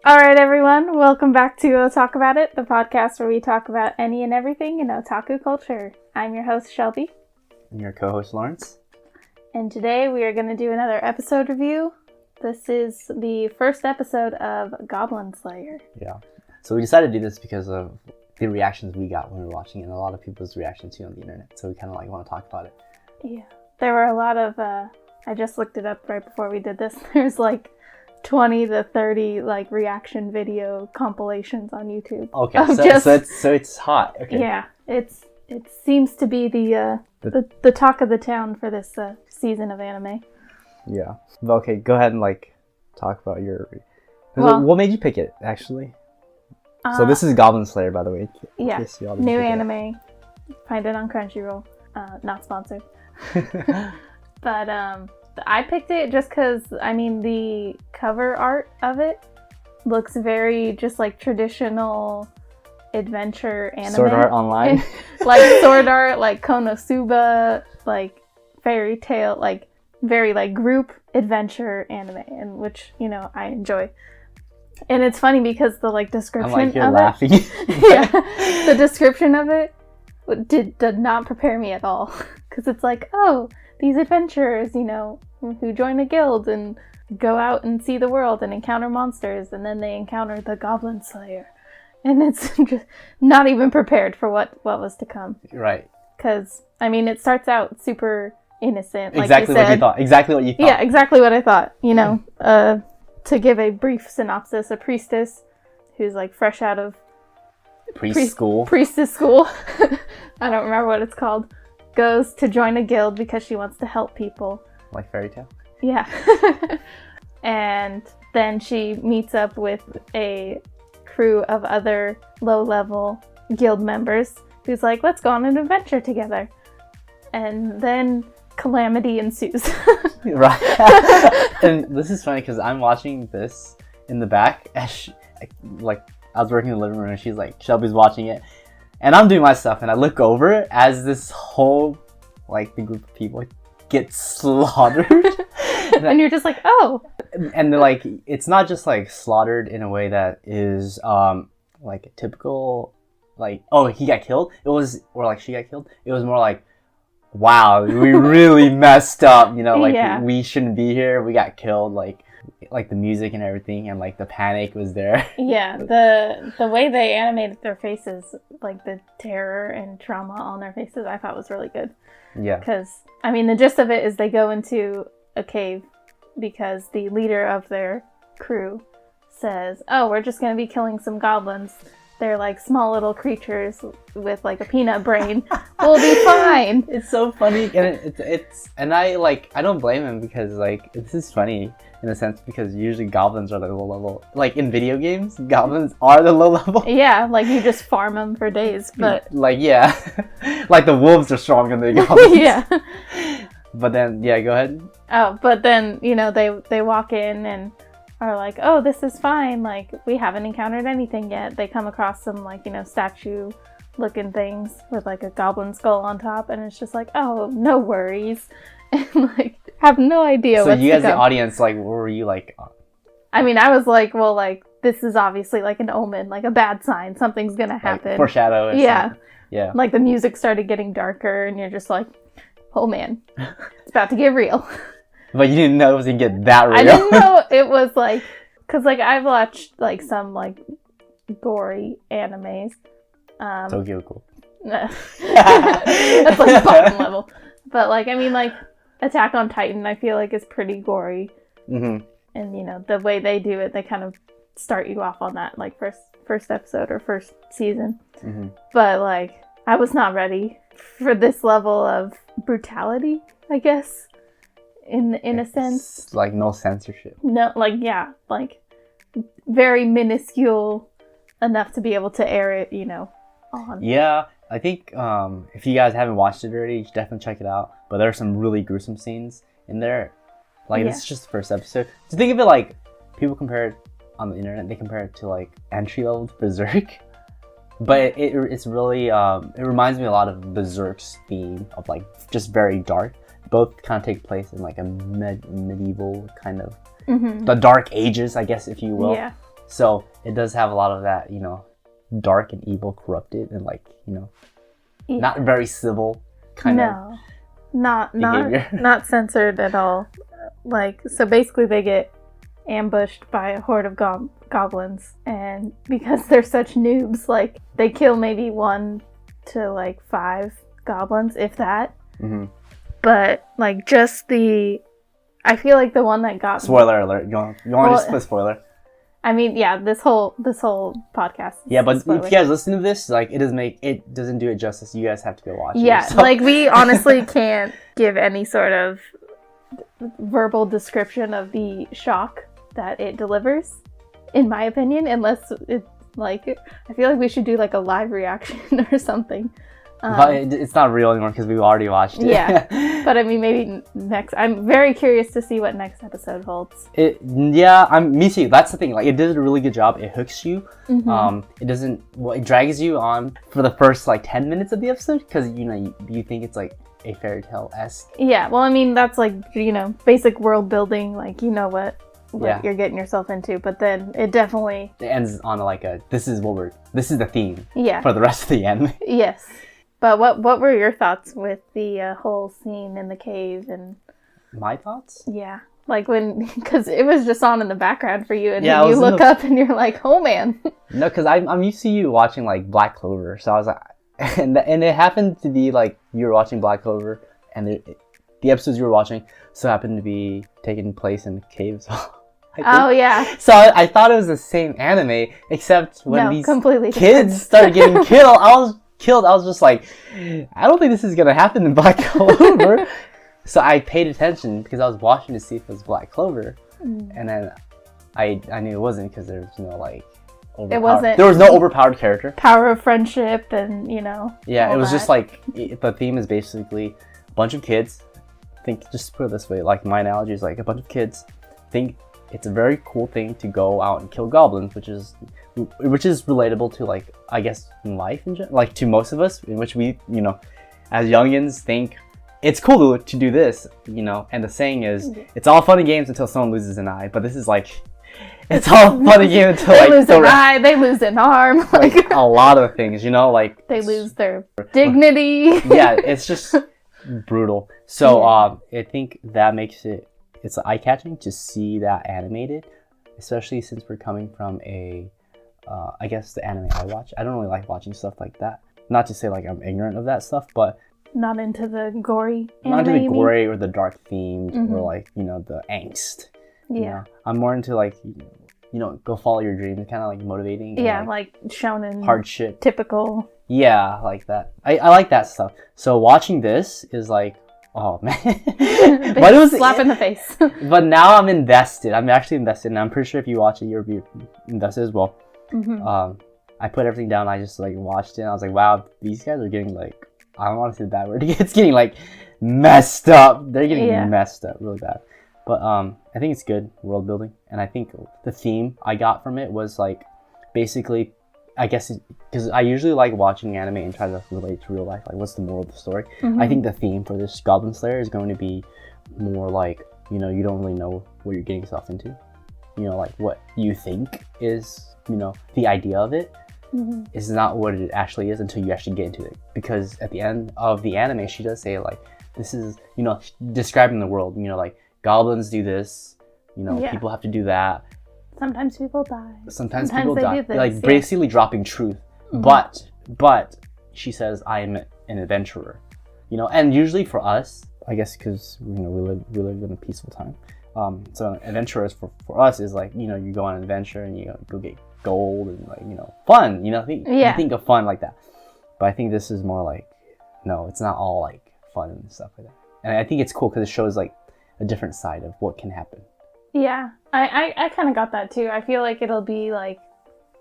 Alright everyone, welcome back to Talk About It, the podcast where we talk about any and everything in otaku culture. I'm your host Shelby. And your co-host Lawrence. And today we are going to do another episode review. This is the first episode of Goblin Slayer. Yeah. So we decided to do this because of the reactions we got when we were watching it, and a lot of people's reactions too on the internet. So we kind of want to talk about it. Yeah. There were a lot of, I just looked it up right before we did this. There's 20 to 30 reaction video compilations on YouTube. Okay, so it's hot. Okay. Yeah, it seems to be the talk of the town for this season of anime. Yeah. Okay, go ahead and talk about your. What made you pick it actually? So this is Goblin Slayer, by the way. Yeah, new anime. Find it on Crunchyroll. Not sponsored. But I picked it just because, the cover art of it looks very just traditional adventure anime. Sword art online? Sword art, Konosuba, fairy tale, very group adventure anime, and which, I enjoy. And it's funny because the description you're of laughing. yeah, the description of it did not prepare me at all. Because it's these adventurers, who join a guild and go out and see the world and encounter monsters, and then they encounter the Goblin Slayer. And it's just not even prepared for what was to come. Right. Because, it starts out super innocent, exactly what you thought. Exactly what you thought. Yeah, exactly what I thought. To give a brief synopsis, a priestess who's fresh out of priestess school. I don't remember what it's called. Goes to join a guild because she wants to help people. Like fairy tale? Yeah. And then she meets up with a crew of other low-level guild members who's let's go on an adventure together. And then calamity ensues. Right. And this is funny because I'm watching this in the back as I was working in the living room and she's Shelby's watching it. And I'm doing my stuff, and I look over as this whole, the group of people get slaughtered. And you're just oh. And they're it's not just slaughtered in a way that is a typical, oh, he got killed. It was, or she got killed. It was more wow, we really messed up. Yeah. We shouldn't be here. We got killed. The music and everything, and the panic was there. Yeah, the way they animated their faces, the terror and trauma on their faces, I thought was really good. Yeah. Because, the gist of it is they go into a cave because the leader of their crew says, oh, we're just going to be killing some goblins. They're small little creatures with a peanut brain. We'll be fine. It's so funny, and it's and I don't blame him because this is funny in a sense because usually goblins are the low level. In video games, goblins are the low level. Yeah, you just farm them for days, but yeah, the wolves are stronger than the goblins. Yeah. But then go ahead. Oh, but then they walk in and are oh, this is fine. We haven't encountered anything yet. They come across some statue-looking things with a goblin skull on top, and it's just oh, no worries, and have no idea. So you as the audience, what were you I was well, this is obviously an omen, a bad sign. Something's gonna happen. Foreshadow. Yeah. Yeah. The music started getting darker, and you're just oh man, it's about to get real. But you didn't know it was gonna get that real. I didn't know it was because I've watched some gory animes. Tokyo Ghoul. That's bottom level. But Attack on Titan, I feel is pretty gory. Mm-hmm. And the way they do it, they kind of start you off on that first episode or first season. Mm-hmm. But I was not ready for this level of brutality, I guess. In a sense. No censorship. No, very minuscule enough to be able to air it, on. Yeah, I think if you guys haven't watched it already, you should definitely check it out. But there are some really gruesome scenes in there. This is just the first episode. So think of it people compare it on the internet, they compare it to entry level to Berserk. But it's really, it reminds me a lot of Berserk's theme of just very dark. Both kind of take place in a medieval kind of, the Dark Ages, I guess, if you will. Yeah. So it does have a lot of that, dark and evil, corrupted, and not very civil kind of behavior. Not censored at all. So basically they get ambushed by a horde of goblins, and because they're such noobs, they kill maybe 1 to 5 goblins, if that. Mm-hmm. But I feel like the one that got spoiler alert. You want to just put spoiler? I mean, yeah, this whole podcast. Yeah, but if you guys listen to this, it doesn't do it justice. You guys have to go watch it. Yeah, so. We honestly can't give any sort of verbal description of the shock that it delivers, in my opinion, unless it I feel like we should do a live reaction or something. But it's not real anymore because we've already watched it. Yeah, but I mean, maybe next. I'm very curious to see what next episode holds. Me too. That's the thing. It did a really good job. It hooks you. Mm-hmm. It drags you on for the first 10 minutes of the episode because you think it's a fairy tale-esque. Yeah, well, I mean that's basic world building. What you're getting yourself into, but then it ends on this is the theme. Yeah. For the rest of the anime. Yes. But what were your thoughts with the whole scene in the cave and... My thoughts? Yeah. Because it was just on in the background for you, and then you look up and you're like, oh man. No, because I'm used to you watching Black Clover, so I was and it happened to be you were watching Black Clover, and the episodes you were watching so happened to be taking place in caves. Oh yeah. So I thought it was the same anime, except when these completely kids started getting killed, I was just I don't think this is gonna happen in Black Clover. So I paid attention because I was watching to see if it was Black Clover, and then I knew it wasn't because there's it wasn't. There was no overpowered character. Power of friendship, and Yeah, it was just the theme is basically a bunch of kids. Just put it this way, my analogy is a bunch of kids think it's a very cool thing to go out and kill goblins, which is relatable to I guess in life in general, to most of us, in which we as youngins think it's cool to do this, and the saying is it's all fun and games until someone loses an eye, but this is it's all fun and games until they lose an eye, they lose an arm, a lot of things, they lose their dignity. Yeah, it's just brutal. So I think that makes it's eye-catching to see that animated, especially since we're coming from I guess the anime I watch. I don't really like watching stuff like that. Not to say I'm ignorant of that stuff, but not into the gory anime. Not into the gory or the dark themed or the angst. Yeah. I'm more into go follow your dreams, kind of motivating. Yeah, shonen hardship. Typical. Yeah, like that. I like that stuff. So watching this is oh man. But it was slap in the face. But now I'm invested. I'm actually invested, and I'm pretty sure if you watch it, you'll be invested as well. Mm-hmm. I put everything down. I just watched it. And I was like, wow, these guys are getting I don't want to say the bad word. It's getting messed up. They're getting messed up really bad. But I think it's good world building, and I think the theme I got from it was basically, I guess, because I usually like watching anime and try to relate to real life. What's the moral of the story? Mm-hmm. I think the theme for this Goblin Slayer is going to be more you don't really know what you're getting yourself into. What you think is, the idea of it is not what it actually is until you actually get into it. Because at the end of the anime, she does say this is, describing the world. Goblins do this. People have to do that. Sometimes people die. Sometimes people die. Do this, basically dropping truth. Mm-hmm. But she says, I'm an adventurer. And usually for us, I guess because we live in a peaceful time. So adventurers for us is you go on an adventure and you go get gold and fun. You think of fun like that. But I think this is more no, it's not all fun and stuff like that. And I think it's cool because it shows a different side of what can happen. Yeah, I kind of got that too. I feel it'll be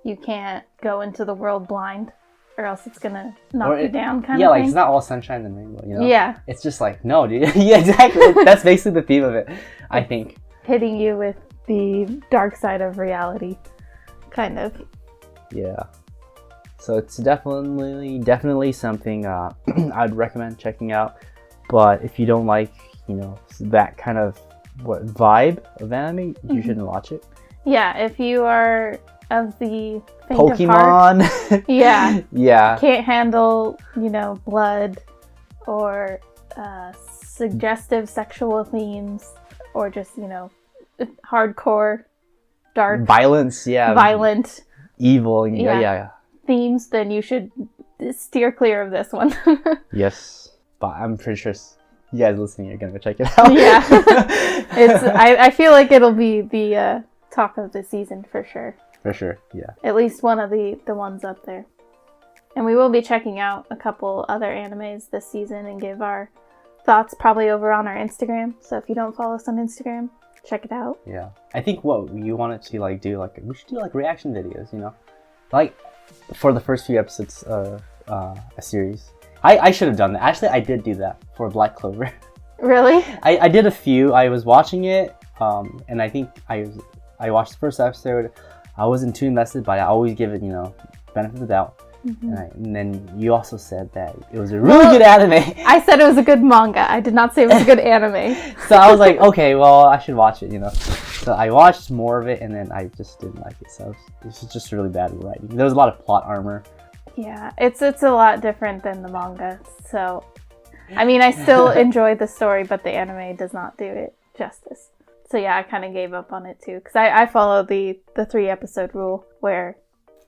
you can't go into the world blind, or else it's gonna knock you down kind of thing. It's not all sunshine and rainbow, Yeah. It's just no, dude. Yeah, exactly. That's basically the theme of it, I think. Hitting you with the dark side of reality, kind of. Yeah. So it's definitely something I'd recommend checking out. But if you don't like, that kind of vibe of anime, you shouldn't watch it. Yeah, if you are of the faint of Pokemon. heart. Yeah. Yeah. Can't handle, blood or suggestive sexual themes or just, hardcore, dark, Violence, yeah. violent, evil. Yeah. themes, then you should steer clear of this one. Yes. But I'm pretty sure you guys listening are going to check it out. Yeah. I feel like it'll be the talk of the season for sure. For sure, yeah. At least one of the ones up there. And we will be checking out a couple other animes this season and give our thoughts probably over on our Instagram. So if you don't follow us on Instagram, check it out. Yeah. I think what you wanted to do, we should do reaction videos, Like for the first few episodes of a series. I should have done that. Actually, I did do that for Black Clover. Really? I did a few. I was watching it, and I think I watched the first episode. I wasn't too invested, but I always give it, benefit of the doubt. Mm-hmm. And then you also said that it was a really good anime. I said it was a good manga. I did not say it was a good anime. So I was like, okay, well, I should watch it, So I watched more of it, and then I just didn't like it. So it's just really bad writing. There was a lot of plot armor. Yeah, it's a lot different than the manga. So, I mean, I still enjoy the story, but the anime does not do it justice. So yeah, I kind of gave up on it too. Because I follow the 3-episode rule, where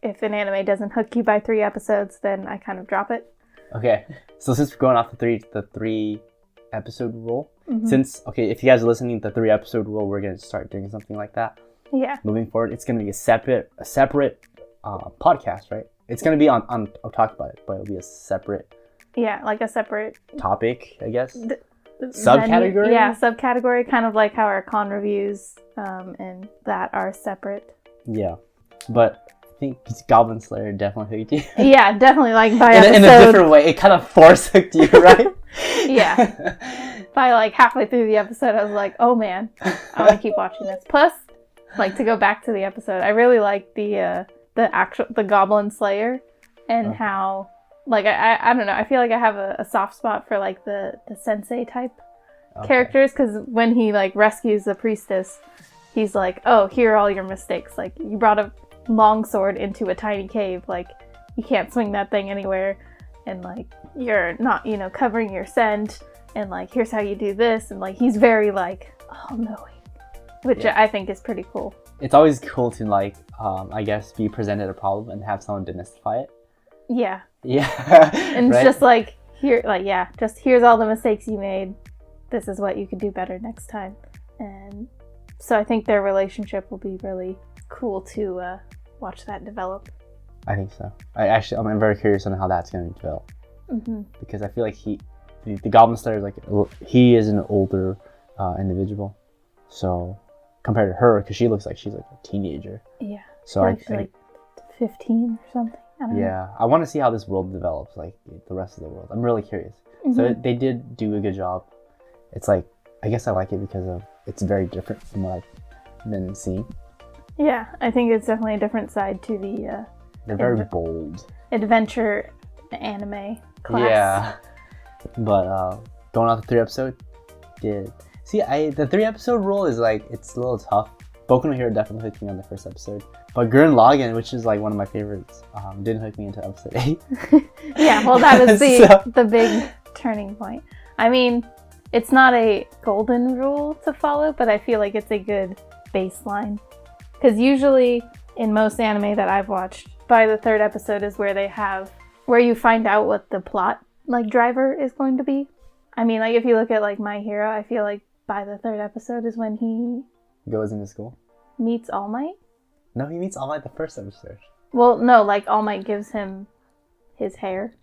if an anime doesn't hook you by 3 episodes, then I kind of drop it. Okay, so since we're going off the 3-episode rule, mm-hmm. If you guys are listening to the 3-episode rule, we're going to start doing something like that. Yeah. Moving forward, it's going to be a separate podcast, right? It's going to be on Otaku, but it'll be a separate... Yeah, like a separate... topic, I guess? Subcategory? Yeah, subcategory, kind of like how our con reviews and that are separate. Yeah, but I think Goblin Slayer definitely hooked you. Yeah, definitely, by episode... In a different way, it kind of force hooked you, right? Yeah. By halfway through the episode, I was like, oh man, I want to keep watching this. Plus, to go back to the episode, I really like the Goblin Slayer and how... I don't know, I feel like I have a soft spot for the sensei type characters, because when he rescues the priestess, he's like, oh, here are all your mistakes. You brought a longsword into a tiny cave, you can't swing that thing anywhere, and you're not, covering your scent, and here's how you do this, and he's very all-knowing, which I think is pretty cool. It's always cool to I guess be presented a problem and have someone demystify it. Yeah. Yeah. And right? It's just just here's all the mistakes you made. This is what you could do better next time. And so I think their relationship will be really cool to watch that develop. I think so. I'm very curious on how that's going to develop. Mm-hmm. Because I feel like the Goblin Slayer, he is an older individual. So compared to her, because she looks like she's a teenager. Yeah. So I think 15 or something. Yeah, I want to see how this world develops, the rest of the world. I'm really curious. Mm-hmm. So they did do a good job. It's I guess I like it because it's very different from what I've been seeing. Yeah, I think it's definitely a different side to the... They're very bold. Adventure anime class. Yeah. But going on to 3-episode, the 3-episode rule is it's a little tough. Boku no Hero definitely hooked me on the first episode. But Gurren Lagann, which is one of my favorites, didn't hook me into episode 8. Yeah, well, that was the big turning point. I mean, it's not a golden rule to follow, but I feel like it's a good baseline. Because usually, in most anime that I've watched, by the 3rd episode is where you find out what the plot driver is going to be. I mean, if you look at My Hero, I feel like by the 3rd episode is when he goes into school, meets All Might. No, he meets All Might the first episode. Well, no, All Might gives him his hair,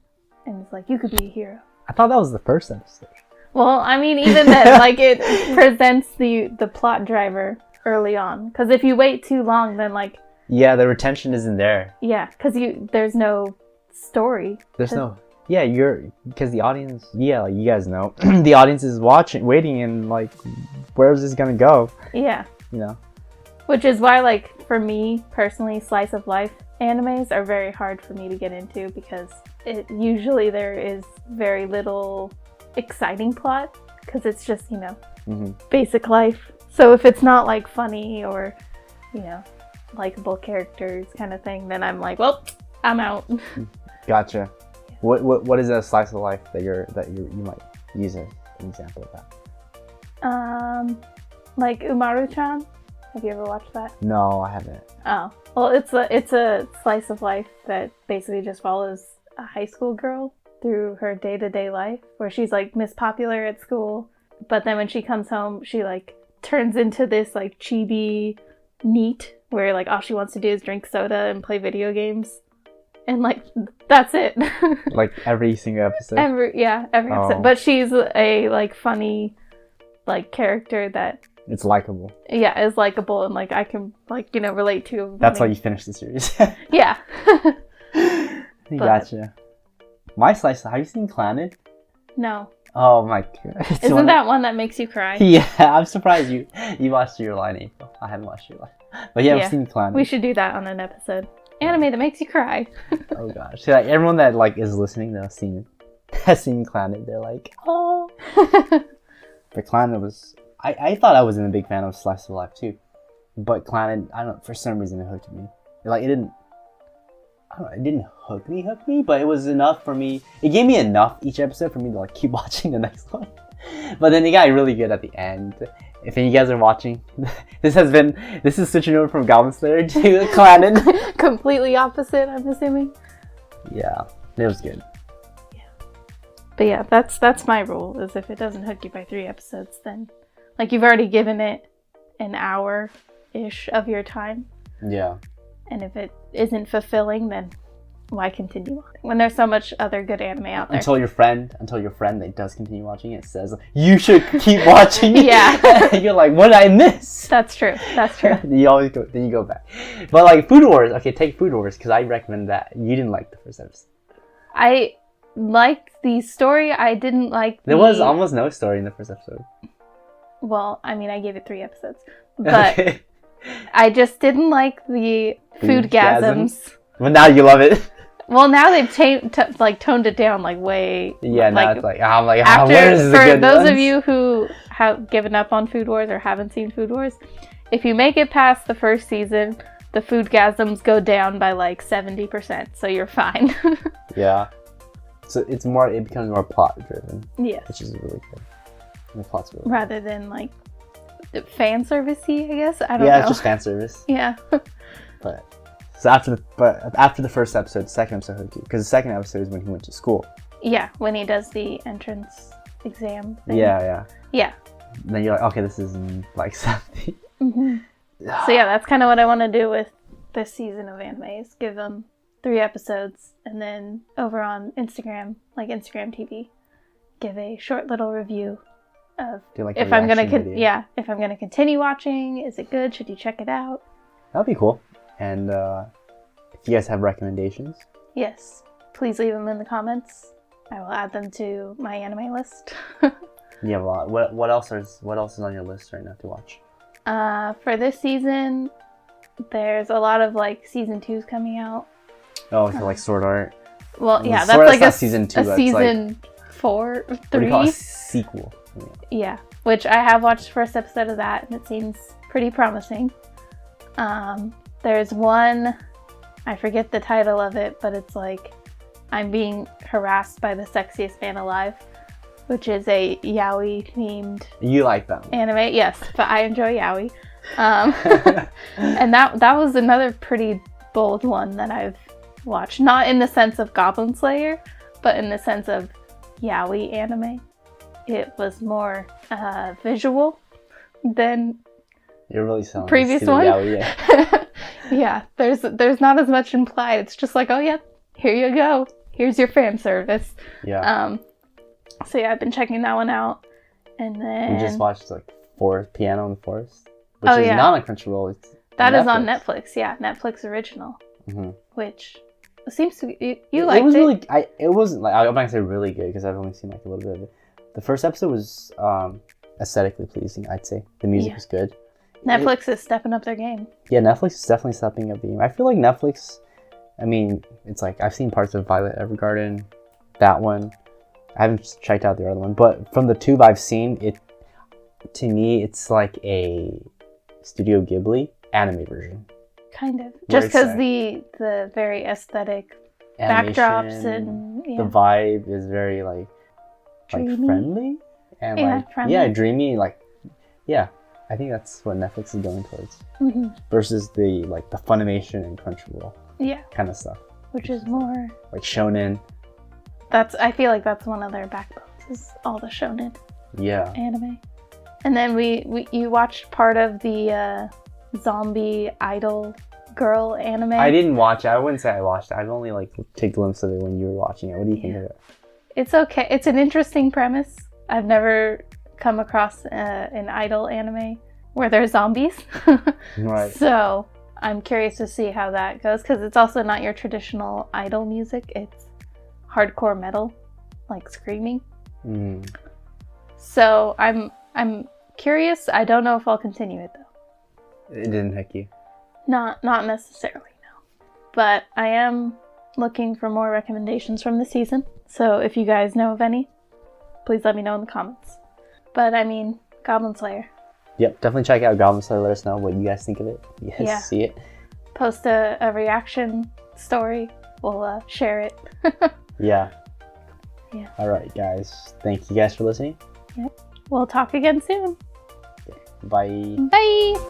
and it's you could be a hero. I thought that was the first episode. Well, I mean, even then, it presents the plot driver early on. Because if you wait too long, then yeah, the retention isn't there. Yeah, because there's no story. There's no... Yeah, because the audience... Yeah, you guys know. The audience is waiting, and where's this gonna go? Yeah. Which is why, for me, personally, slice of life animes are very hard for me to get into, because usually there is very little exciting plot, because it's just, mm-hmm. basic life. So if it's not, funny or, likable characters kind of thing, then I'm like, well, I'm out. Gotcha. What is a slice of life that you might use as an example of that? Like Umaru-chan. Have you ever watched that? No, I haven't. Oh, well, it's a slice of life that basically just follows a high school girl through her day-to-day life, where she's like Miss Popular at school, but then when she comes home, she like turns into this like chibi NEET, where like all she wants to do is drink soda and play video games, and like that's it. Like every single episode. Every episode. But she's a like funny like character that it's likable. Yeah, is likable, and like I can like relate to. That's why you finished the series. Yeah. Gotcha. My slice. Have you seen Clannad? No. Oh my god. Isn't that one that makes you cry? Yeah, I'm surprised you watched Your Lie in April. I haven't watched Your Lie. But yeah, I've seen Clannad. We should do that on an episode. Anime that makes you cry. Oh gosh. So, like, everyone that like is listening that has seen Clannad, they're like, oh. But Clannad was I thought I wasn't a big fan of slice of life too. But Clannad, I don't know, for some reason it hooked me. Like it didn't hook me, but it was enough for me. It gave me enough each episode for me to like keep watching the next one. But then it got really good at the end. If you guys are watching, this is switching over from Goblin Slayer to Clannad. Completely opposite, I'm assuming. Yeah, it was good. Yeah. But yeah, that's my rule, is if it doesn't hook you by 3 episodes, then like you've already given it an hour-ish of your time. Yeah. And if it isn't fulfilling, then why continue on? When there's so much other good anime out there. Until your friend that does continue watching it says, you should keep watching it. Yeah. You're like, what did I miss? That's true. Then you go back. But like Food Wars, okay, take Food Wars, because I recommend that. You didn't like the first episode. I liked the story. I didn't like There was almost no story in the first episode. Well, I mean, I gave it 3 episodes. But okay. I just didn't like the foodgasms. But now you love it. Well, now they've toned it down like way. Yeah, now it's like I'm like, after, where's the good those ones? of you who have given up on Food Wars or haven't seen Food Wars, if you make it past the first season, the foodgasms go down by like 70%, so you're fine. Yeah, so it becomes more plot driven. Yeah, which is really good. And the plot's really rather than like fan servicey, I guess. I don't know. Yeah, it's just fan service. Yeah. But after the first episode, the second episode hooked you, because the second episode is when he went to school. Yeah, when he does the entrance exam thing. Yeah. Then you're like, okay, this is like something. Mm-hmm. So yeah, that's kind of what I want to do with this season of animes. Give them 3 episodes, and then over on Instagram, like Instagram TV, give a short little review of if I'm gonna continue watching. Is it good? Should you check it out? That'd be cool. And if you guys have recommendations, yes, please leave them in the comments. I will add them to my anime list. You have a lot. What else is on your list right now to watch? For this season, there's a lot of like season 2s coming out. Oh, so like Sword Art. Well, yeah, that's like a season 2. A season like, 4, 3. What do you call a sequel? Yeah, which I have watched the first episode of that, and it seems pretty promising. There's one, I forget the title of it, but it's like, I'm being harassed by the sexiest man alive, which is a yaoi themed. You like that one? Anime, yes, but I enjoy yaoi. And that was another pretty bold one that I've watched. Not in the sense of Goblin Slayer, but in the sense of yaoi anime. It was more visual than you're really selling previous one. Yaoi, yeah. Yeah, there's not as much implied. It's just like, oh yeah, here you go. Here's your fan service. Yeah. So yeah, I've been checking that one out, and then you just watched like Piano in the Forest, which is not on Crunchyroll. That is on Netflix. Yeah, Netflix original, which seems to you liked it. Really, it wasn't like I'm not gonna say really good because I've only seen like a little bit of it. The first episode was aesthetically pleasing. I'd say the music was good. Netflix is stepping up their game. Yeah, Netflix is definitely stepping up the game. I feel like Netflix, I mean, it's like I've seen parts of Violet Evergarden, that one. I haven't checked out the other one, but from the 2 I've seen, to me, it's like a Studio Ghibli anime version. Kind of. Very Just because sick. the very aesthetic Animation, backdrops and the vibe is very like Dreamy. friendly and Yeah, like friendly. dreamy. Like I think that's what Netflix is going towards versus the Funimation and Crunchyroll kind of stuff, which is more like shonen. I feel like that's one of their backbones is all the shonen anime. And then you watched part of the zombie idol girl anime. I didn't watch it. I wouldn't say I watched it. I've only take a glimpse of it when you were watching it. What do you think of it? It's okay. It's an interesting premise. I've never come across an idol anime where there's zombies. Right. So I'm curious to see how that goes because it's also not your traditional idol music. It's hardcore metal, like screaming. So I'm curious. I don't know if I'll continue it though. It didn't hook you. Not necessarily, no. But I am looking for more recommendations from the season. So if you guys know of any, please let me know in the comments. But I mean, Goblin Slayer. Yep, definitely check out Goblin Slayer. Let us know what you guys think of it. You guys see it. Post a reaction story. We'll share it. Yeah. Yeah. All right, guys. Thank you guys for listening. Yep. We'll talk again soon. Bye. Bye.